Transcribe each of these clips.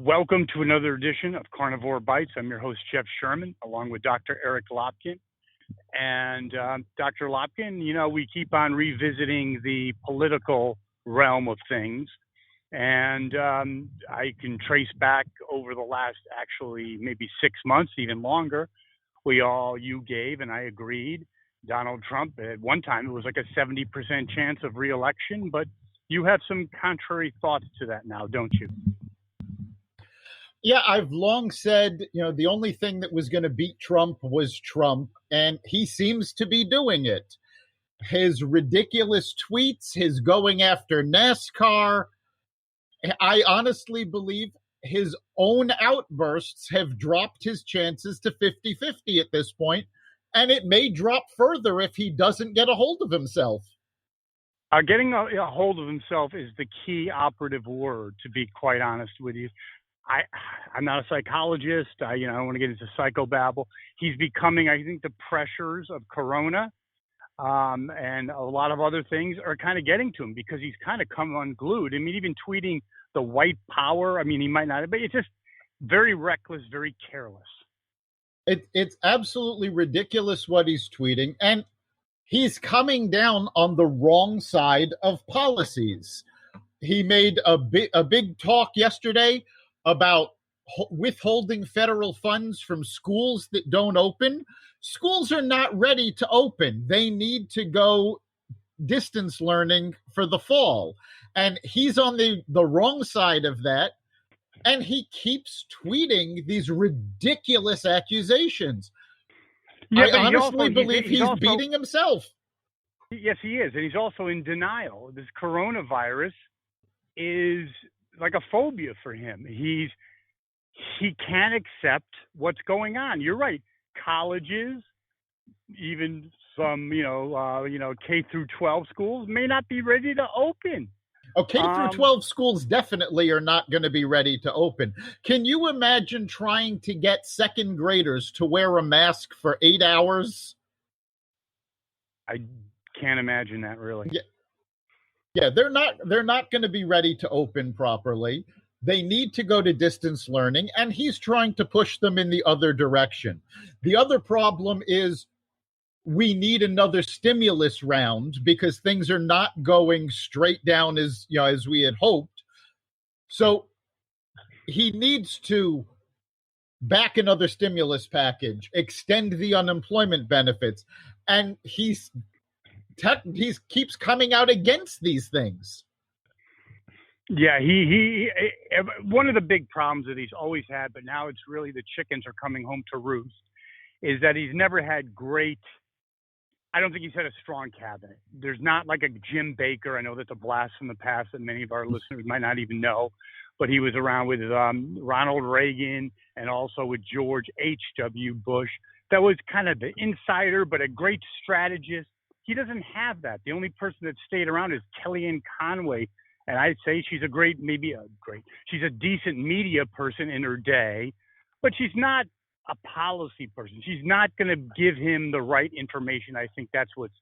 Welcome to another edition of Carnivore Bites. I'm your host, Jeff Sherman, along with Dr. Eric Lopkin. And Dr. Lopkin, we keep on revisiting the political realm of things. And I can trace back over the last actually maybe 6 months, even longer. You gave, and I agreed, Donald Trump, at one time, it was like a 70% chance of reelection. But you have some contrary thoughts to that now, don't you? Yeah, I've long said, the only thing that was going to beat Trump was Trump, and he seems to be doing it. His ridiculous tweets, his going after NASCAR, I honestly believe his own outbursts have dropped his chances to 50-50 at this point, and it may drop further if he doesn't get a hold of himself. Getting a hold of himself is the key operative word, to be quite honest with you. I'm not a psychologist. I don't want to get into psychobabble. He's becoming, I think, the pressures of Corona and a lot of other things are kind of getting to him because he's kind of come unglued. I mean, even tweeting the white power. I mean, he might not, but it's just very reckless, very careless. It's absolutely ridiculous what he's tweeting, and he's coming down on the wrong side of policies. He made a big talk yesterday about withholding federal funds from schools that don't open. Schools are not ready to open. They need to go distance learning for the fall. And he's on the wrong side of that. And he keeps tweeting these ridiculous accusations. Yeah, I honestly believe he's beating himself. Yes, he is. And he's also in denial. This coronavirus is like a phobia for him. He can't accept what's going on. You're right. Colleges, even some, K through 12 schools may not be ready to open. K through 12 schools definitely are not going to be ready to open. Can you imagine trying to get second graders to wear a mask for 8 hours? I can't imagine that, really. Yeah, they're not going to be ready to open properly. They need to go to distance learning, and he's trying to push them in the other direction. The other problem is we need another stimulus round because things are not going straight down as we had hoped. So he needs to back another stimulus package, extend the unemployment benefits, and he keeps coming out against these things. Yeah, he one of the big problems that he's always had, but now it's really the chickens are coming home to roost, is that he's never had I don't think he's had a strong cabinet. There's not like a Jim Baker. I know that's a blast from the past that many of our listeners might not even know, but he was around with Ronald Reagan and also with George H.W. Bush. That was kind of the insider, but a great strategist. He doesn't have that. The only person that stayed around is Kellyanne Conway. And I'd say she's she's a decent media person in her day, but she's not a policy person. She's not going to give him the right information. I think that's what's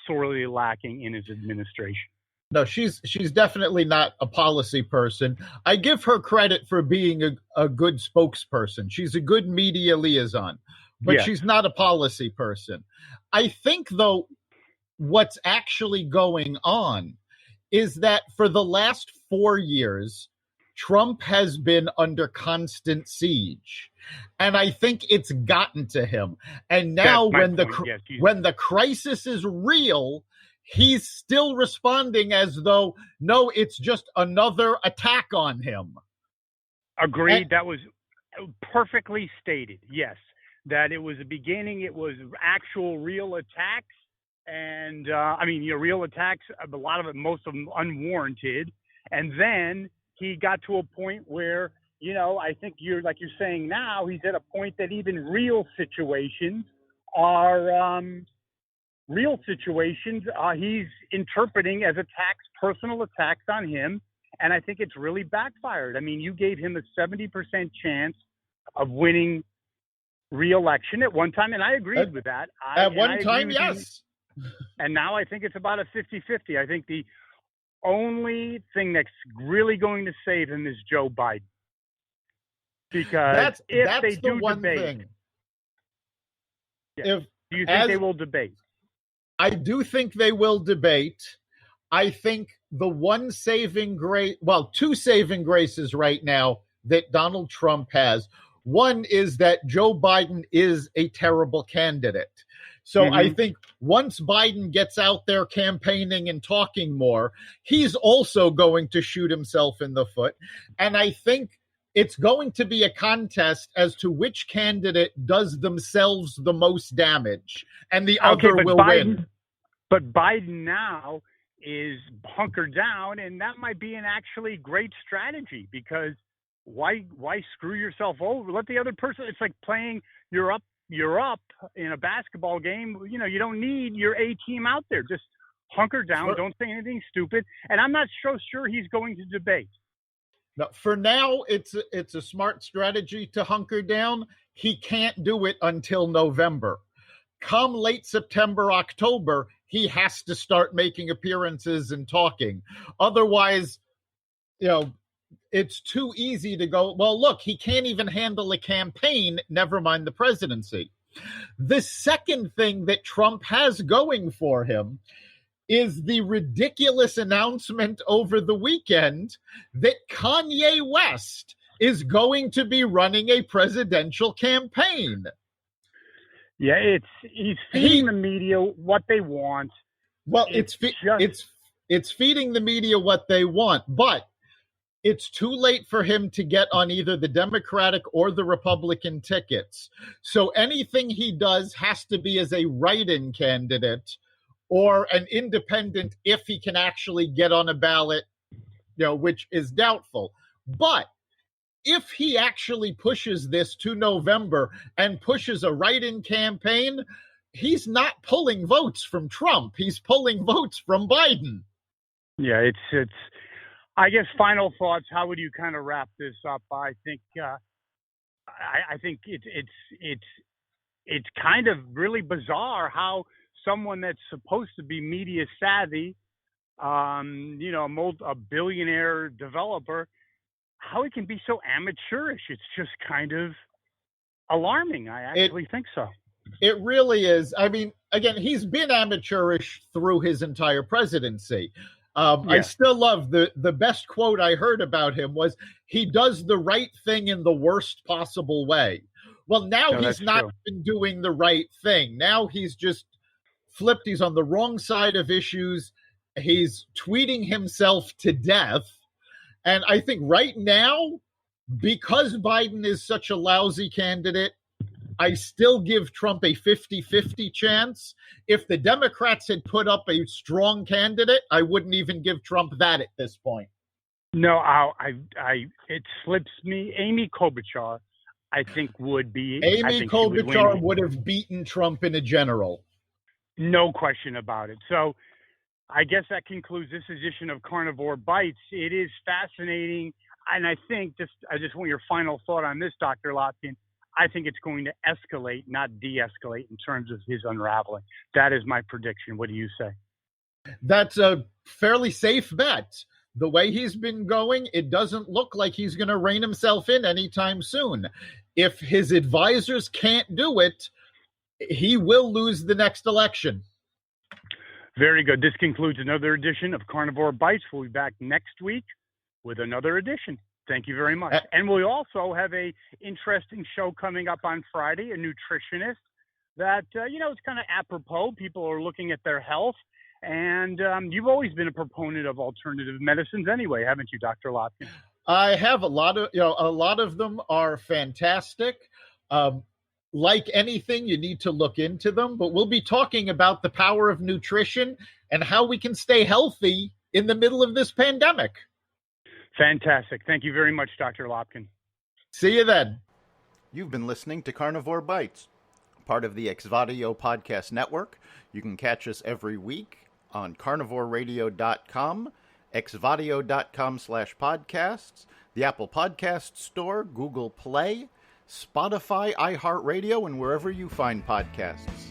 sorely lacking in his administration. No, she's definitely not a policy person. I give her credit for being a good spokesperson. She's a good media liaison, but she's not a policy person. I think, though, what's actually going on is that for the last 4 years, Trump has been under constant siege. And I think it's gotten to him. And now when the crisis is real, he's still responding as though, no, it's just another attack on him. Agreed. That was perfectly stated. Yes, that it was the beginning. It was actual real attacks. And real attacks, a lot of it, most of them unwarranted. And then he got to a point where, I think you're saying now, he's at a point that even real situations are he's interpreting as attacks, personal attacks on him. And I think it's really backfired. I mean, you gave him a 70% chance of winning re-election at one time, and I agreed with that. At one time, yes. And now I think it's about a 50-50. I think the only thing that's really going to save him is Joe Biden. Because if they the do one debate, thing. do you think they will debate? I do think they will debate. I think the one saving grace, well, two saving graces right now that Donald Trump has. One is that Joe Biden is a terrible candidate. So I think once Biden gets out there campaigning and talking more, he's also going to shoot himself in the foot. And I think it's going to be a contest as to which candidate does themselves the most damage, and the other will win. But Biden now is hunkered down, and that might be an actually great strategy, because why screw yourself over? Let the other person. It's like playing you're up in a basketball game. You know, you don't need your A team out there. Just hunker down. Don't say anything stupid. And I'm not so sure he's going to debate. No, for now, it's a smart strategy to hunker down. He can't do it until November. Come late September, October, he has to start making appearances and talking. Otherwise, it's too easy to go, well, look, he can't even handle a campaign, never mind the presidency. The second thing that Trump has going for him is the ridiculous announcement over the weekend that Kanye West is going to be running a presidential campaign. Yeah, he's feeding the media what they want. Well, it's feeding the media what they want, but it's too late for him to get on either the Democratic or the Republican tickets. So anything he does has to be as a write-in candidate or an independent if he can actually get on a ballot, which is doubtful. But if he actually pushes this to November and pushes a write-in campaign, he's not pulling votes from Trump. He's pulling votes from Biden. Yeah, it's. I guess final thoughts. How would you kind of wrap this up? I think. I think it's kind of really bizarre how someone that's supposed to be media savvy, a billionaire developer, how he can be so amateurish. It's just kind of alarming. I actually think so. It really is. I mean, again, he's been amateurish through his entire presidency. I still love the best quote I heard about him was, he does the right thing in the worst possible way. Well, now he's not been doing the right thing. Now he's just flipped. He's on the wrong side of issues. He's tweeting himself to death. And I think right now, because Biden is such a lousy candidate, I still give Trump a 50-50 chance. If the Democrats had put up a strong candidate, I wouldn't even give Trump that at this point. No, it slips me. Amy Klobuchar, I think, would be. Amy Klobuchar would have beaten Trump in a general. No question about it. So I guess that concludes this edition of Carnivore Bites. It is fascinating. And I think I just want your final thought on this, Dr. Lopkin. I think it's going to escalate, not de-escalate, in terms of his unraveling. That is my prediction. What do you say? That's a fairly safe bet. The way he's been going, it doesn't look like he's going to rein himself in anytime soon. If his advisors can't do it, he will lose the next election. Very good. This concludes another edition of Carnivore Bites. We'll be back next week with another edition. Thank you very much. And we also have a interesting show coming up on Friday, a nutritionist that, it's kind of apropos. People are looking at their health. And you've always been a proponent of alternative medicines anyway, haven't you, Dr. Lopkin? I have a lot of them are fantastic. Like anything, you need to look into them. But we'll be talking about the power of nutrition and how we can stay healthy in the middle of this pandemic. Fantastic. Thank you very much, Dr. Lopkin. See you then. You've been listening to Carnivore Bites, part of the Exvadio Podcast Network. You can catch us every week on carnivoreradio.com, exvadio.com/podcasts, the Apple Podcast Store, Google Play, Spotify, iHeartRadio, and wherever you find podcasts.